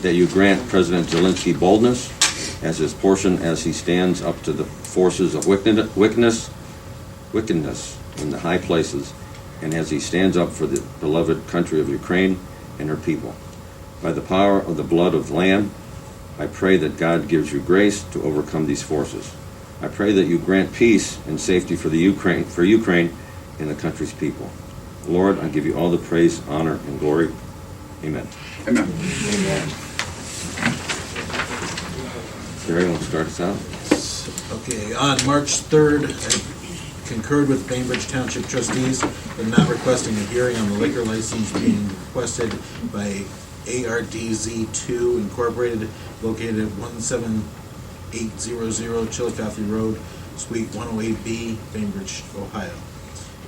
that you grant President Zelensky boldness as his portion as he stands up to the forces of wickedness in the high places, and as he stands up for the beloved country of Ukraine and her people. By the power of the blood of the Lamb, I pray that God gives you grace to overcome these forces. I pray that you grant peace and safety for Ukraine and the country's people. Lord, I give you all the praise, honor, and glory. Amen. Amen. Gary, want to start us out? Okay, on March 3rd, I concurred with Bainbridge Township trustees in not requesting a hearing on the liquor license being requested by ARDZ2 Incorporated, located at 17800 Chillicothe Road, Suite 108B, Bainbridge, Ohio.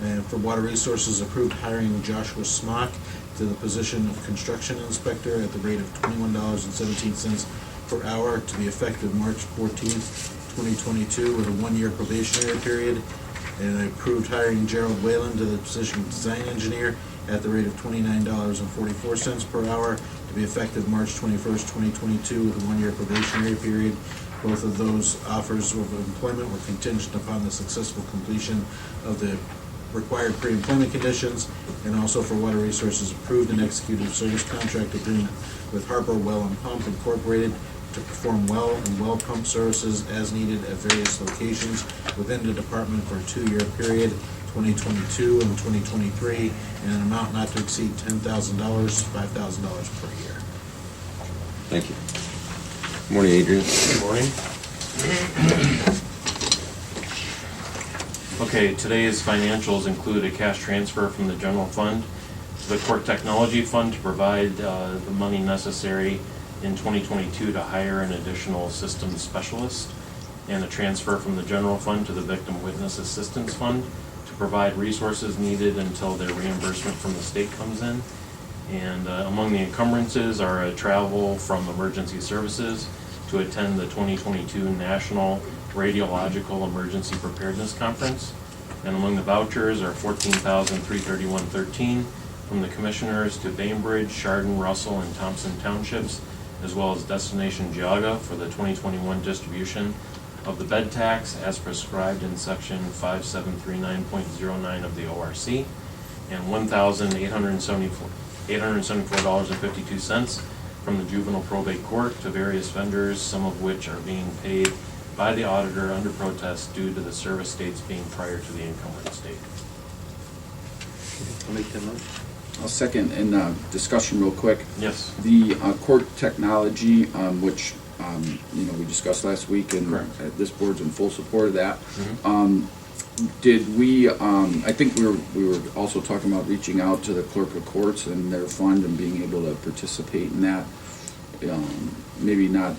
And for Water Resources, approved hiring Joshua Smock to the position of construction inspector at the rate of $21.17 per hour to be effective March 14th, 2022, with a one-year probationary period. And I approved hiring Gerald Whalen to the position of design engineer at the rate of $29.44 per hour to be effective March 21st, 2022, with a one-year probationary period. Both of those offers of employment were contingent upon the successful completion of the required pre-employment conditions, and also for Water Resources, approved and executed service contract agreement with Harper Well and Pump Incorporated to perform well and well pump services as needed at various locations within the department for a 2-year period, 2022 and 2023, and an amount not to exceed $10,000, $5,000 per year. Thank you. Good morning, Adrian. Good morning. Okay, today's financials include a cash transfer from the general fund to the court technology fund to provide the money necessary in 2022 to hire an additional systems specialist, and a transfer from the general fund to the victim witness assistance fund to provide resources needed until their reimbursement from the state comes in. And among the encumbrances are travel from emergency services to attend the 2022 National Radiological Emergency Preparedness Conference. And among the vouchers are $14,331.13 from the commissioners to Bainbridge, Chardon, Russell, and Thompson townships, as well as Destination Geauga for the 2021 distribution of the bed tax as prescribed in section 5739.09 of the ORC, and $1,874.52 from the juvenile probate court to various vendors, some of which are being paid by the auditor under protest due to the service dates being prior to the encumbrance date. I'll make that motion. I'll second. In discussion real quick. Yes. The court technology, which we discussed last week, and this board's in full support of that. Mm-hmm. Did we? I think we were also talking about reaching out to the clerk of courts and their fund and being able to participate in that. Maybe not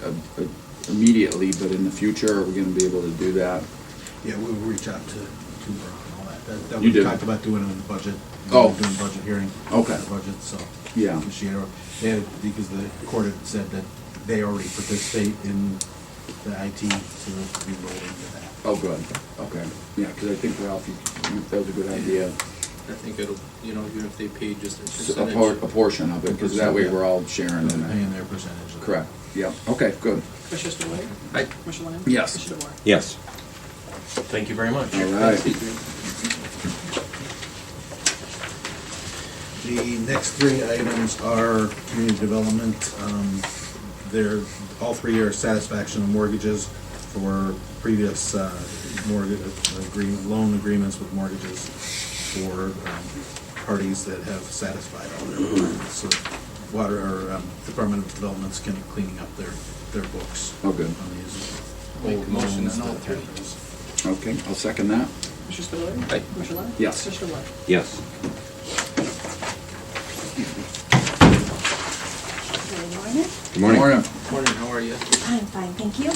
immediately, but in the future, are we going to be able to do that? Yeah, we'll reach out to her and all that. That You we did? talked about doing it in the budget. Oh. Doing budget hearing. Okay. The budget, so. Yeah. Because the court had said that they already participate in the IT, so they'll be rolled into that. Oh, good. Okay. Yeah, because I think, Ralph, that was a good idea. I think it'll, even if they pay just a So percentage. a portion of it, because that way we're all sharing in They're paying it. their percentage of it. Correct. Yep. Okay, good. Commissioner Spillier? Aye. Commissioner Lennon? Yes. Commissioner DeWar? Yes. Thank you very much. All right. The next three items are community development. They're, all three are satisfaction of mortgages for previous mortgage loan agreements with mortgages for parties that have satisfied all their requirements. So Department of Development's kind of cleaning up their books. Oh, good. On these Make a old motion loans on all that three. have those. Okay, I'll second that. Commissioner Spillier? Aye. Commissioner Lennon? Yes. Commissioner DeWar? Yes. Good morning. Good morning. Morning, how are you? I'm fine, thank you.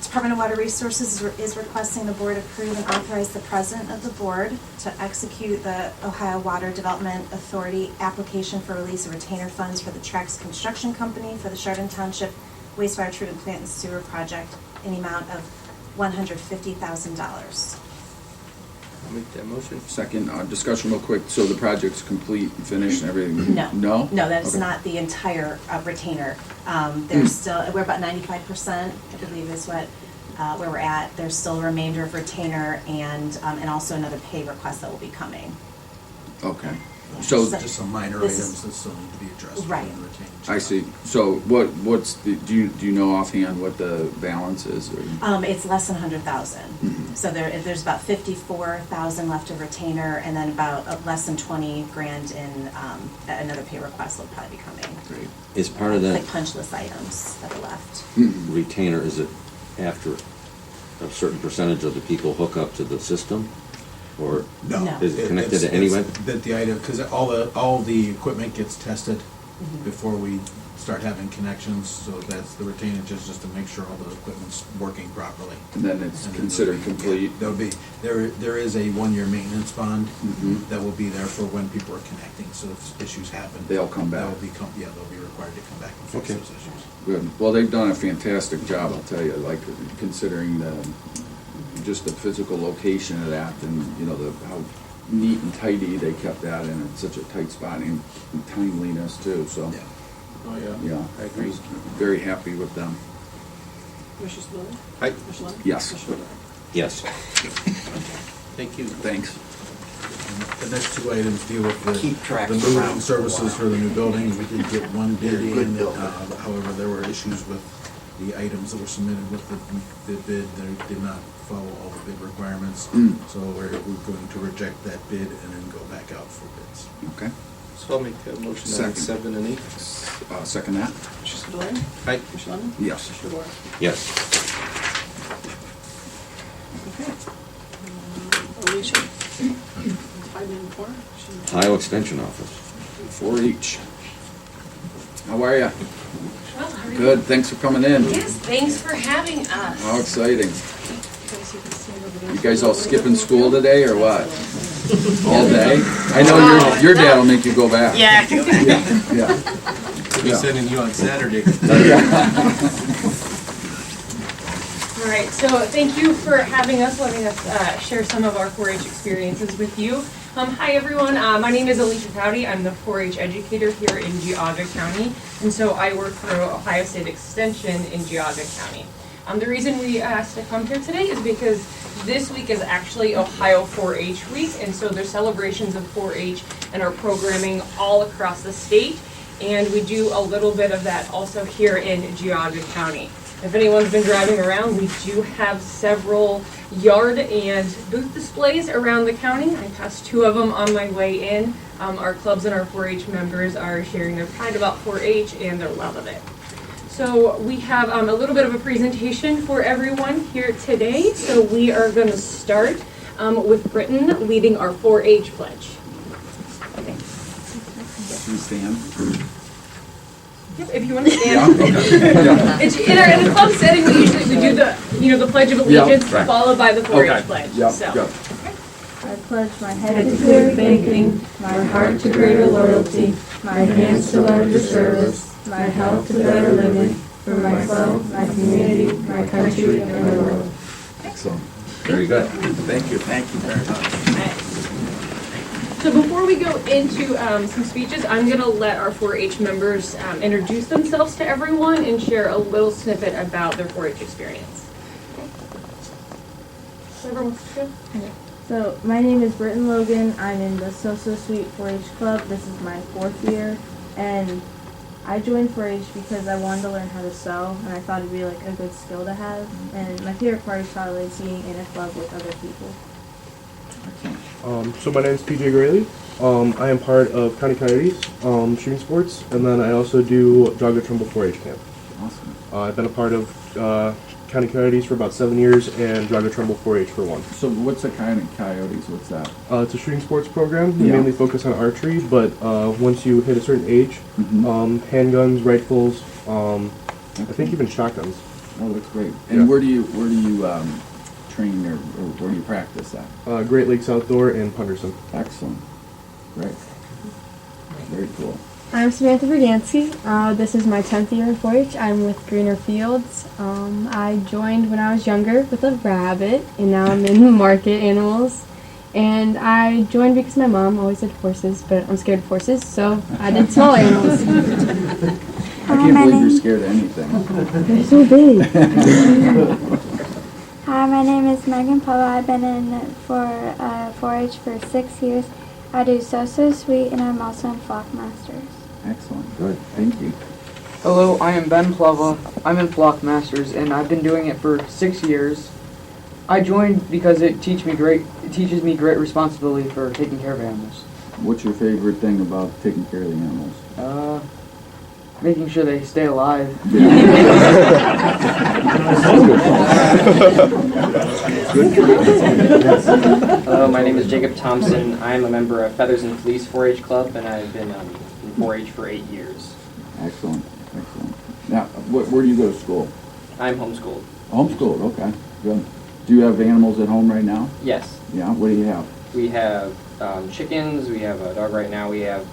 Department of Water Resources is requesting the board approve and authorize the president of the board to execute the Ohio Water Development Authority application for release of retainer funds for the Trex Construction Company for the Chardon Township wastewater treatment plant and sewer project in the amount of $150,000. I'll make that motion. Second, discussion real quick, so the project's complete, finished, and everything? No. No? No, that's Okay. not the entire retainer. There's still, we're about 95%, I believe is what, where we're at. There's still a remainder of retainer and also another pay request that will be coming. Okay, so, So- Just some minor This is- items that still need to be addressed. Right. within the retained I job. see, so what's the, do you know offhand what the balance is, or? It's less than 100,000. So there's about 54,000 left of retainer and then about less than 20 grand in another pay request will probably be coming. Great. Is part of that Like punch list items that are left. retainer, is it after a certain percentage of the people hook up to the system? Or No. is it connected It's- to anyway? it's That the item, because all the equipment gets tested Mm-hmm. before we start having connections, so that's the retainage is just to make sure all the equipment's working properly. And then it's And then considered there'll be- complete? There'll be, there is a 1-year maintenance bond Mhm. that will be there for when people are connecting, so if issues happen. They'll come back. They'll be required to come back and fix Okay. those issues. Good. Well, they've done a fantastic job, I'll tell you, like, considering just the physical location of that and, you know, how neat and tidy they kept that in such a tight spot and timeliness too, so, Yeah. Oh, yeah. yeah. I agree. was very happy with them. Commissioner Spillier? Hi. Commissioner Lennon? Yes. Commissioner Rea? Yes. Thank you. Thanks. The next two items deal with the Keep track the moving around for a services while. for the new building. We did get one bid They're good in, building. however, there were issues with the items that were submitted with the bid. They did not follow all the bid requirements. Mm. So we're going to reject that bid and then go back out for bids. Okay. So I'll make that motion on Second. 7 and 8. Second that? Commissioner Spillier? Hi. Commissioner Lennon? Yes. Commissioner Ward? Yes. Okay. Alicia? 594? Ohio Extension Office. 4-H. How are ya? Well, how are you? Good, thanks for coming in. Yes, thanks for having us. How exciting. You guys all skipping school today or what? All day? I know your dad will make you go back. Yeah, go back. Yeah. We'll be sending you on Saturday. All right, so thank you for having us, letting us share some of our 4-H experiences with you. Hi, everyone. My name is Alicia Cowdy. I'm the 4-H educator here in Geauga County, and so I work for Ohio State Extension in Geauga County. The reason we asked to come here today is because this week is actually Ohio 4-H week, and so there's celebrations of 4-H and our programming all across the state, and we do a little bit of that also here in Geauga County. If anyone's been driving around, we do have several yard and booth displays around the county. I passed 2 of them on my way in. Our clubs and our 4-H members are sharing their pride about 4-H and their love of it. So we have a little bit of a presentation for everyone here today. So we are going to start with Britton leading our 4-H pledge. Okay. Please stand. Yep, if you want to stand. Yeah. It's in a club setting, we do the Pledge of Allegiance followed by the 4-H pledge. Yeah, So. good. I pledge my head to clear thinking, my heart to greater loyalty, my hands to larger service, my health to better living, for myself, my community, my country, and the world. Excellent. Very good. Thank you. Thank you very much. So before we go into some speeches, I'm going to let our 4-H members introduce themselves to everyone and share a little snippet about their 4-H experience. So everyone wants to go? So, my name is Britton Logan. I'm in the So Sweet 4-H Club. This is my 4th year, and I joined 4-H because I wanted to learn how to sew, and I thought it'd be like a good skill to have. And my favorite part is probably being in a club with other people. So my name is PJ Grayley. I am part of County Coyotes shooting sports, and then I also do Geauga Trumbull 4-H camp. Awesome. I've been a part of County Coyotes for about 7 years, and Geauga Trumbull 4-H for 1. So what's the kind of Coyotes? What's that? It's a shooting sports program. We Yeah. mainly focus on archery, but once you hit a certain age, handguns, rifles, I think even shotguns. Oh, that's great. And Yeah. where do you train or where do you practice at? Great Lakes Outdoor in Punderson. Excellent. Great. Very cool. I'm Samantha Burgansky. This is my 10th year in 4-H. I'm with Greener Fields. I joined when I was younger with a rabbit, and now I'm in market animals. And I joined because my mom always said horses, but I'm scared of horses, so I did small animals. I can't believe you're scared of anything. They're so big. Hi, my name is Megan Polo. I've been in for 4-H for 6 years. I do So Sweet, and I'm also in Flock Masters. Excellent. Good. Thank you. Hello, I am Ben Plava. I'm in Flock Masters, and I've been doing it for 6 years. I joined because it teaches me great responsibility for taking care of animals. What's your favorite thing about taking care of the animals? Making sure they stay alive. Hello, my name is Jacob Thompson. I am a member of Feathers and Fleece 4-H Club, and I've been in 4-H for 8 years. Excellent, excellent. Now, where do you go to school? I'm homeschooled. Homeschooled, okay, good. Do you have animals at home right now? Yes. Yeah, what do you have? We have chickens, we have a dog right now, we have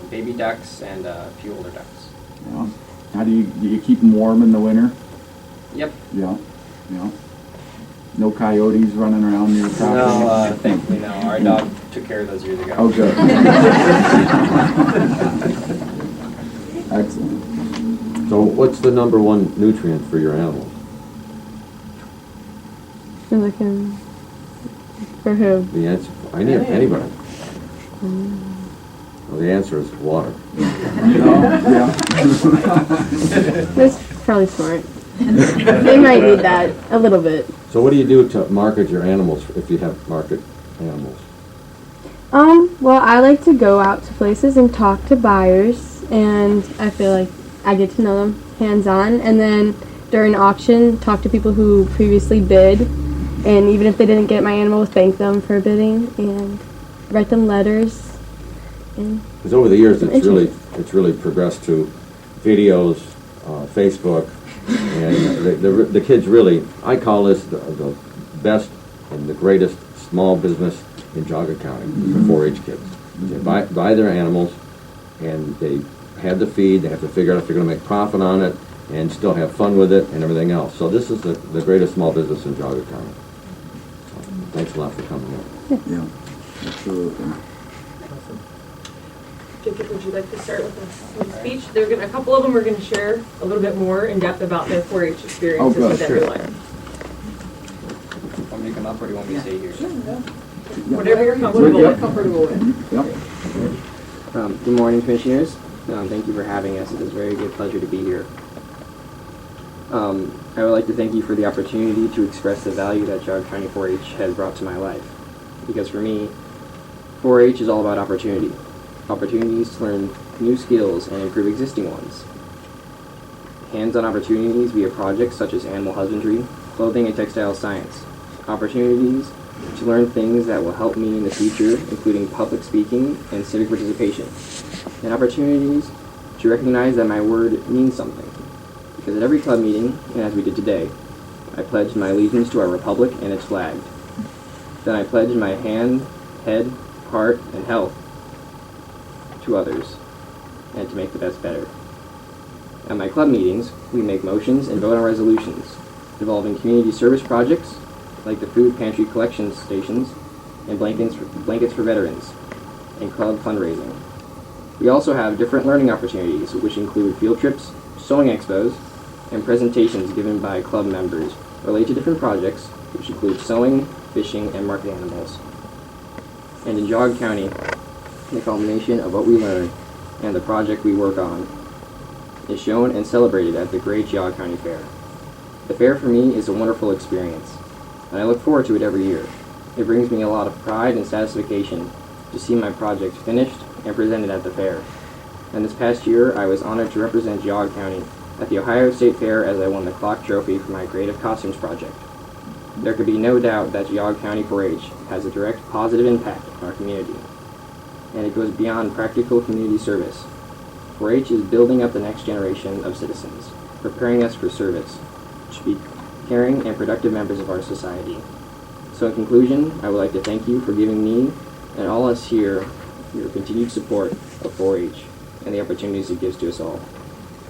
baby ducks, and a few older ducks. Yeah. How do you keep them warm in the winter? Yep. Yeah, yeah. No coyotes running around your property? No, thankfully no. Our dog took care of those years ago. Oh, good. Excellent. So what's the number one nutrient for your animals? For who? The answer, anybody. Well, the answer is water. That's probably smart. They might need that a little bit. So what do you do to market your animals if you have market animals? Well, I like to go out to places and talk to buyers, and I feel like I get to know them hands-on, and then during auction, talk to people who previously bid, and even if they didn't get my animal, thank them for bidding, and write them letters. Because over the years, it's really progressed to videos, Facebook, and the kids really, I call this the best and the greatest small business in Geauga County, the 4-H kids. They buy their animals, and they have the feed, they have to figure out if they're going to make profit on it, and still have fun with it and everything else. So this is the greatest small business in Geauga County. So, thanks a lot for coming in. Yeah, absolutely. Jacob, would you like to start with a speech? A couple of them are going to share a little bit more in depth about their 4-H experiences with everyone. Want me to come up, or do you want me to stay here? Whatever you're comfortable with. Yep. Good morning, Commissioners. Thank you for having us. It is a very good pleasure to be here. I would like to thank you for the opportunity to express the value that Geauga County 4-H has brought to my life. Because for me, 4-H is all about opportunity. Opportunities to learn new skills and improve existing ones. Hands-on opportunities via projects such as animal husbandry, clothing, and textile science. Opportunities to learn things that will help me in the future, including public speaking and civic participation. And opportunities to recognize that my word means something. Because at every club meeting, and as we did today, I pledged my allegiance to our republic and its flag. Then I pledged my hand, head, heart, and health to others, and to make the best better. At my club meetings, we make motions and vote on resolutions involving community service projects like the food pantry collection stations and blankets for veterans, and club fundraising. We also have different learning opportunities, which include field trips, sewing expos, and presentations given by club members related to different projects, which include sewing, fishing, and market animals. And in Geauga County, the culmination of what we learn and the project we work on is shown and celebrated at the Great Geauga County Fair. The fair for me is a wonderful experience, and I look forward to it every year. It brings me a lot of pride and satisfaction to see my project finished and presented at the fair. And this past year, I was honored to represent Geauga County at the Ohio State Fair as I won the Clock Trophy for my Creative Costumes project. There could be no doubt that Geauga County 4-H has a direct positive impact on our community, and it goes beyond practical community service. 4-H is building up the next generation of citizens, preparing us for service, to be caring and productive members of our society. So in conclusion, I would like to thank you for giving me and all us here your continued support of 4-H and the opportunities it gives to us all.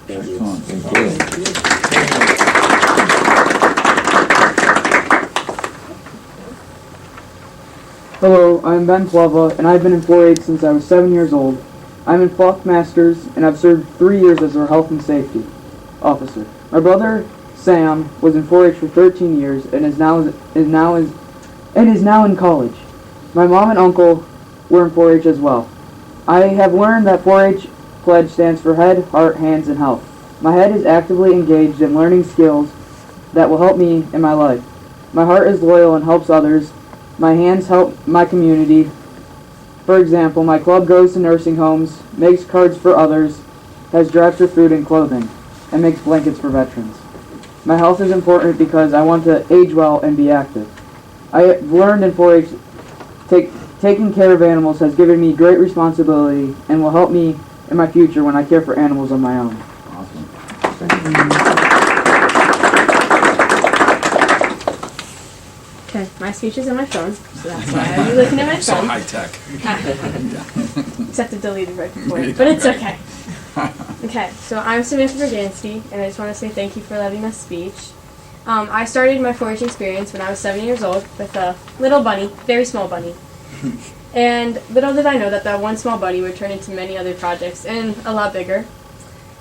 Thank you. Excellent. Thank you. Hello, I'm Ben Plava, and I've been in 4-H since I was 7 years old. I'm in Flock Masters, and I've served 3 years as our health and safety officer. My brother Sam was in 4-H for 13 years and is now in college. My mom and uncle were in 4-H as well. I have learned that 4-H pledge stands for head, heart, hands, and health. My head is actively engaged in learning skills that will help me in my life. My heart is loyal and helps others. My hands help my community. For example, my club goes to nursing homes, makes cards for others, has drives for food and clothing, and makes blankets for veterans. My health is important because I want to age well and be active. I have learned in 4-H taking care of animals has given me great responsibility and will help me in my future when I care for animals on my own. Awesome. Okay, my speech is on my phone, so that's why I'll be looking at my So phone. high tech. Except it deleted right before it, but it's okay. Okay, so I'm Samantha Burgansky, and I just want to say thank you for letting me speech. I started my 4-H experience when I was 7 years old with a little bunny, very small bunny. And little did I know that that one small bunny would turn into many other projects and a lot bigger.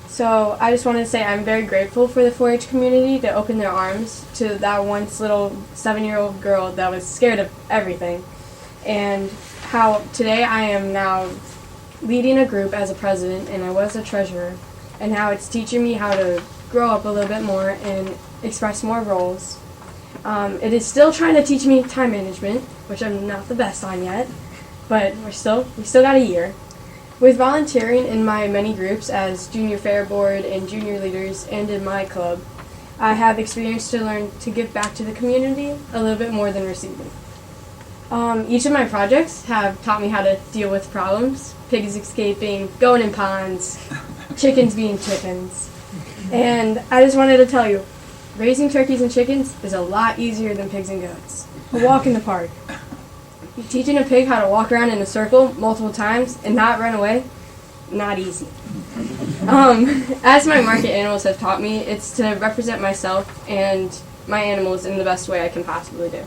So I just wanted to say I'm very grateful for the 4-H community to open their arms to that once little 7-year-old girl that was scared of everything. And how today I am now leading a group as a president, and I was a treasurer, and how it's teaching me how to grow up a little bit more and express more roles. It is still trying to teach me time management, which I'm not the best on yet, but we still got a year. With volunteering in my many groups as junior fair board and junior leaders and in my club, I have experience to learn to give back to the community a little bit more than receiving. Each of my projects have taught me how to deal with problems, pigs escaping, going in ponds, chickens being chickens. And I just wanted to tell you, raising turkeys and chickens is a lot easier than pigs and goats. A walk in the park. Teaching a pig how to walk around in a circle multiple times and not run away, not easy. As my market animals have taught me, it's to represent myself and my animals in the best way I can possibly do.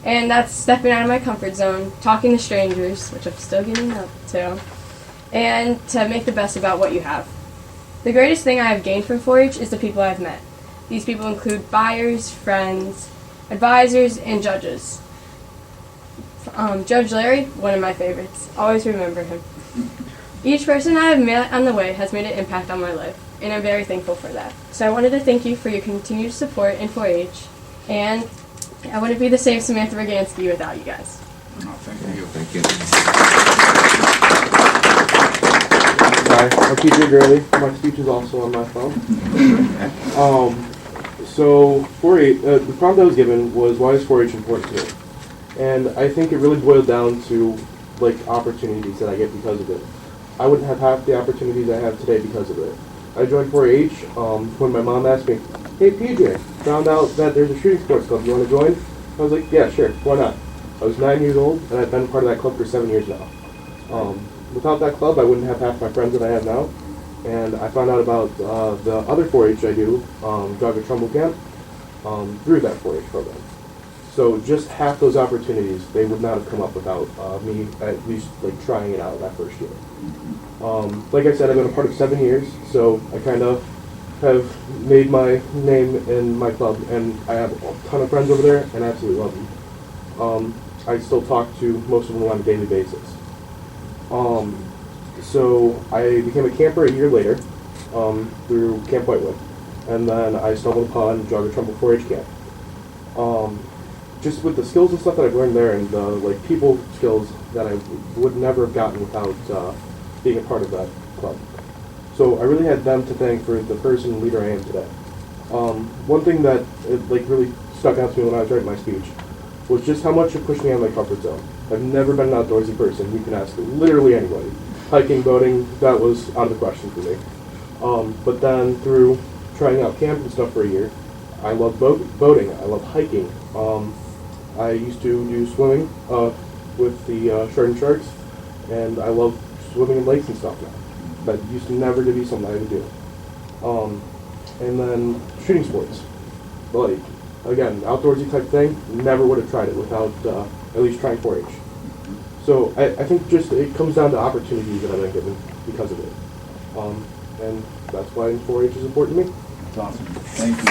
And that's stepping out of my comfort zone, talking to strangers, which I'm still getting up to, and to make the best about what you have. The greatest thing I have gained from 4-H is the people I've met. These people include buyers, friends, advisors, and judges. Judge Larry, one of my favorites. Always remember him. Each person I have met on the way has made an impact on my life, and I'm very thankful for that. So I wanted to thank you for your continued support in 4-H, and I wouldn't be the same Samantha Burgansky without you guys. Oh, thank you. Thank you. Hi, I'm teacher Grayley. My speech is also on my phone. So 4-H, the prompt I was given was, why is 4-H important to me? And I think it really boiled down to like opportunities that I get because of it. I wouldn't have half the opportunities I have today because of it. I joined 4-H when my mom asked me, hey PJ, found out that there's a shooting sports club, you want to join? I was like, yeah, sure, why not? I was 9 years old, and I've been part of that club for 7 years now. Without that club, I wouldn't have half my friends that I have now. And I found out about the other 4-H I do, Jogger Trumbull Camp, through that 4-H program. So just half those opportunities, they would not have come up without me at least like trying it out that first year. Like I said, I've been a part of 7 years, so I kind of have made my name in my club, and I have a ton of friends over there, and I absolutely love them. I still talk to most of them on a daily basis. So I became a camper a year later through Camp Whitewood, and then I stumbled upon Jogger Trumbull 4-H camp. Just with the skills and stuff that I've learned there, and the like people skills that I would never have gotten without being a part of that club. So I really had them to thank for the person and leader I am today. One thing that really stuck out to me when I was writing my speech was just how much it pushed me out of my comfort zone. I've never been an outdoorsy person. You can ask literally anybody. Hiking, boating, that was out of the question for me. But then through trying out camp and stuff for a year, I love boating. I love hiking. I used to do swimming with the Shardon Sharks, and I love swimming in lakes and stuff now. That used to never to be something I would do. And then shooting sports. Like, again, outdoorsy type thing, never would have tried it without at least trying 4-H. So I think just it comes down to opportunities that I've been given because of it. And that's why 4-H is important to me. That's awesome. Thank you.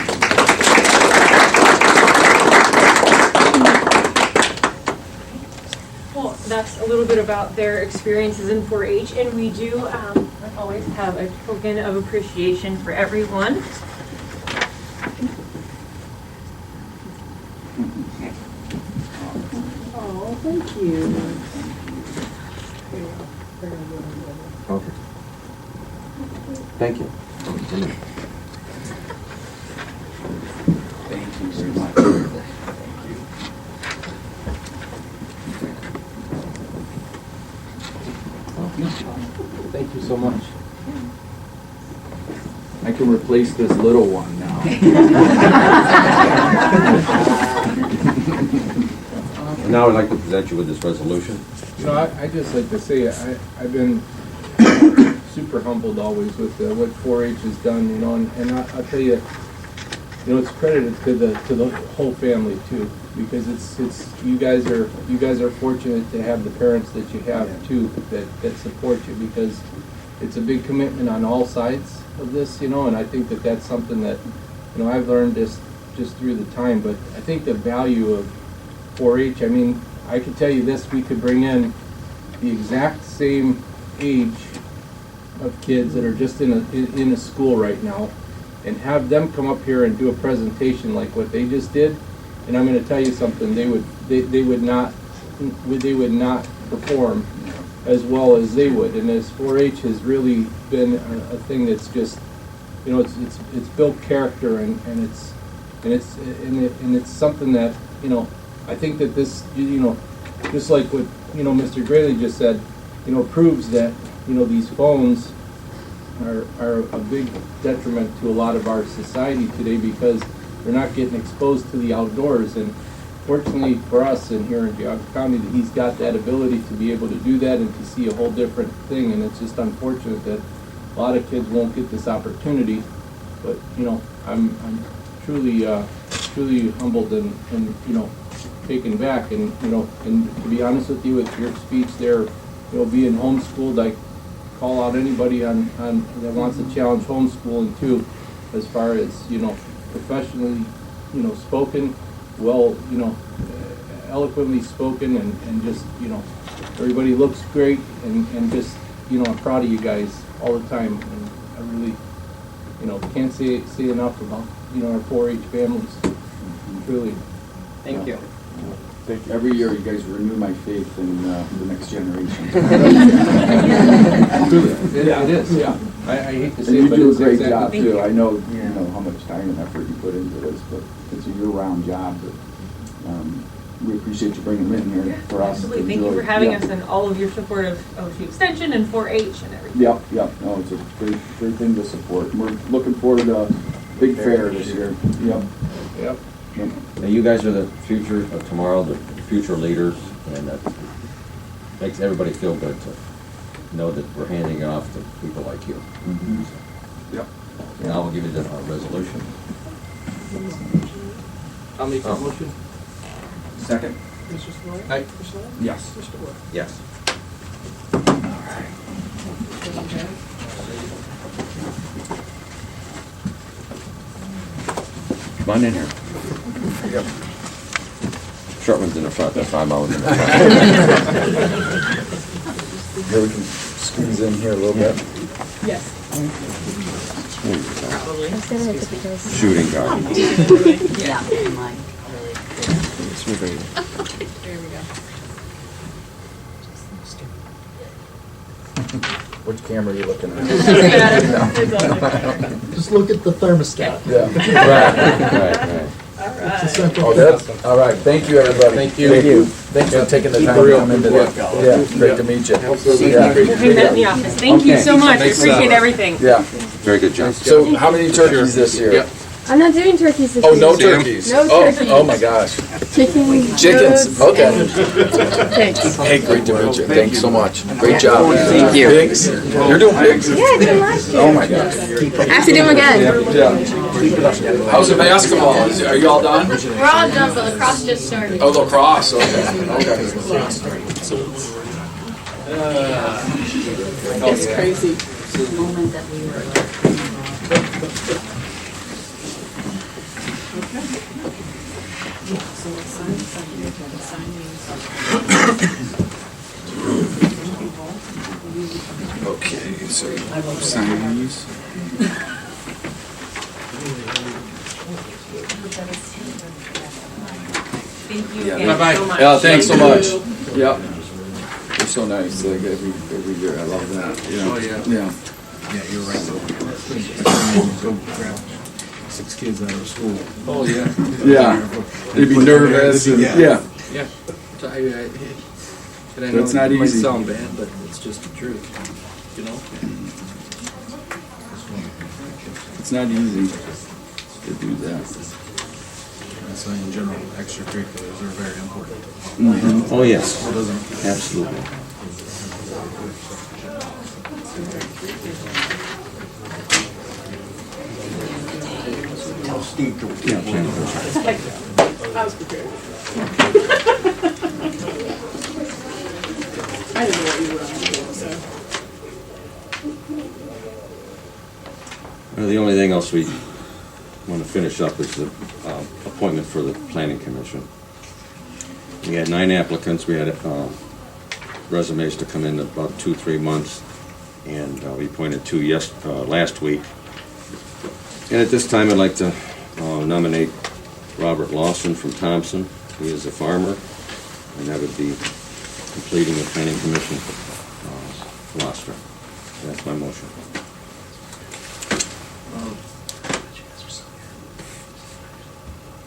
Well, that's a little bit about their experiences in 4-H, and we do always have a token of appreciation for everyone. Oh, thank you. Okay. Thank you. Thank you very much. Thank you so much. I can replace this little one now. And now I'd like to present you with this resolution. You know, I just like to say, I've been super humbled always with what 4-H has done, you know, and I'll tell you, you know, it's credited to the whole family too, because it's you guys are fortunate to have the parents that you have too, that support you, because it's a big commitment on all sides of this, you know, and I think that that's something that, you know, I've learned just through the time. But I think the value of 4-H, I mean, I could tell you this, we could bring in the exact same age of kids that are just in a school right now and have them come up here and do a presentation like what they just did, and I'm going to tell you something, they would not perform as well as they would. And as 4-H has really been a thing that's just, you know, it's built character, and it's something that, you know, I think that this, you know, just like what, you know, Mr. Grayley just said, you know, proves that, you know, these phones are a big detriment to a lot of our society today, because they're not getting exposed to the outdoors. And fortunately for us in here in Geauga County, that he's got that ability to be able to do that and to see a whole different thing. And it's just unfortunate that a lot of kids won't get this opportunity. But, you know, I'm truly humbled and you know, taken back. And, you know, and to be honest with you, with your speech there, you know, being homeschooled, I call out anybody on that wants to challenge homeschooling too, as far as, you know, professionally, you know, spoken, well, you know, eloquently spoken, and just, you know, everybody looks great, and just, you know, I'm proud of you guys all the time, and I really, you know, can't say enough about, you know, our 4-H families, truly. Thank you. Every year, you guys renew my faith in the next generation. Yeah, it is, yeah. I hate to say And it, you but do a it's great exactly. job too. I know, you know how much time and effort you put into this, but it's a year-round job. But we appreciate you bringing them in here for us. Absolutely. to Thank you enjoy. for having Yeah. us and all of your support of OSU Extension and 4-H and everything. Yep. No, it's a great thing to support. We're looking forward to a big fair this year. Yep. Now, you guys are the future of tomorrow, the future leaders, and that makes everybody feel good to know that we're handing it off to people like you. Mm-hmm. Yep. Now we'll give you the resolution. I'll make that motion. Second. Mr. Savoy? Aye. Mr. Lynn? Yes. Mr. Wood? Yes. Come on in here. Shortman's in the front, that's why I'm always in the front. Here we can squeeze in here a little bit. Yes. Probably. Shooting guard. Yeah. It's my baby. There we go. Which camera are you looking at? It's all there. Just look at the thermostat. Yeah. Right. All right. Oh, that's, all right. Thank you, everybody. Thank you. Thanks for taking the time to come into this. Yeah, great to meet you. We'll hang that in the office. Thank you so much. I appreciate everything. Yeah. Very good job. So how many turkeys this year? I'm not doing turkeys this Oh, year. no turkeys? No turkeys. Oh my gosh. Chickens. Chickens, goats, okay. Pigs. Hey, great to meet you. Thanks so much. Great job. Thank you. Pigs? You're doing pigs? Yeah, I did them last year. Oh my gosh. I have to do them again. Yeah. How's the basketball? Are you all done? We're all done, but lacrosse just started. Oh, lacrosse, okay. It's crazy. The moment that we were like, so we'll sign here, the sign Okay, so sign these. Thank you Yeah. again so much. Yeah, thanks so much. Yep. They're so nice, like every year, I love that, yeah. Oh, yeah. Yeah. Yeah, you're right. Go grab 6 kids out of school. Oh, yeah. Yeah, they'd be nervous and, Yeah. yeah. Yeah. So and I That's know not it might easy. sound bad, but it's just the truth, you know? It's not easy to do that. So in general, extracurriculars are very important. Mhm. Oh, yes, It doesn't absolutely. Yeah, plan first. I was prepared. I didn't know what you were on doing, so. The only thing else we want to finish up is the appointment for the planning commission. We had 9 applicants. We had resumes to come in about 2-3 months, and we appointed 2 last week. And at this time, I'd like to nominate Robert Lawson from Thompson. He is a farmer, and that would be completing the planning commission roster. That's my motion.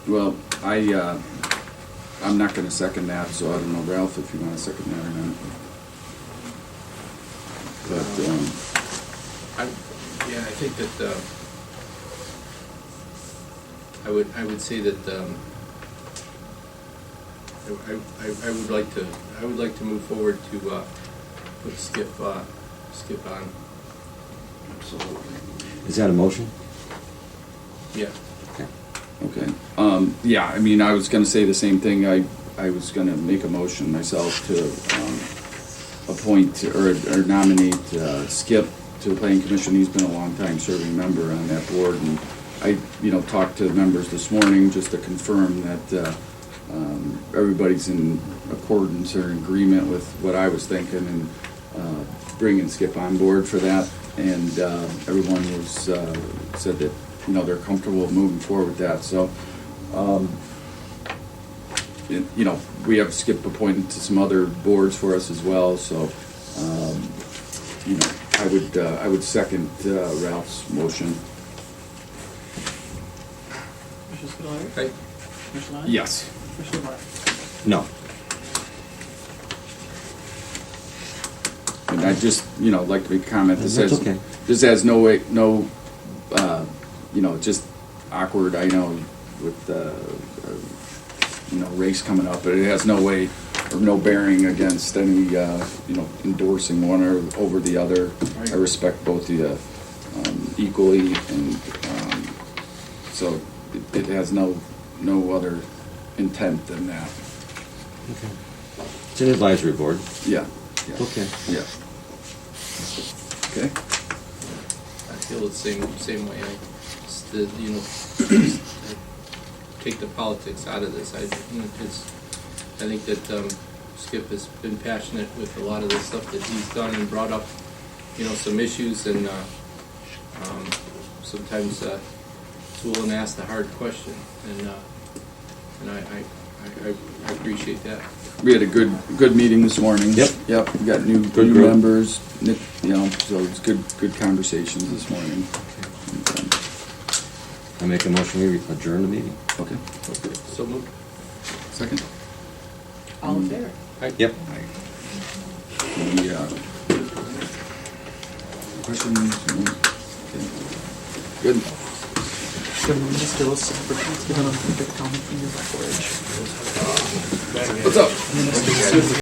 Well, I'm not gonna second that, so I don't know, Ralph, if you wanna second that or not. But, Yeah, I think that, I would say that, I would like to move forward to, put Skip on. Is that a motion? Yeah. okay, yeah, I mean, I was gonna say the same thing. I was gonna make a motion myself to, appoint or nominate, Skip to the planning commission. He's been a long time serving member on that board, and I, talked to members this morning just to confirm that, everybody's in accordance or in agreement with what I was thinking, and, bringing Skip on board for that, and, everyone was, said that, they're comfortable moving forward with that, so, we have Skip appointed to some other boards for us as well, so, I would second, Ralph's motion. Commissioner Spudler? Right. Commissioner Lyon? Yes. Commissioner Moore? No. And I just, like to make a comment. This That's has, okay. this has no way, just awkward, I know, with, race coming up, but it has no way or no bearing against any, endorsing one or over the other. I respect both of you equally, and so it has no other intent than that. Okay. It's an advisory board. Yeah. Okay. Yeah. Okay. I feel the same way. I take the politics out of this. I think that Skip has been passionate with a lot of the stuff that he's done and brought up, some issues, and sometimes he's willing to ask the hard question, and I appreciate that. We had a good meeting this morning. Yep. We got new Good group. members. Nick, so it's good conversations this morning. I make a motion, we adjourn the meeting. Okay. So moved. Second. All in favor? Yep. Questions? Okay. Good. What's up?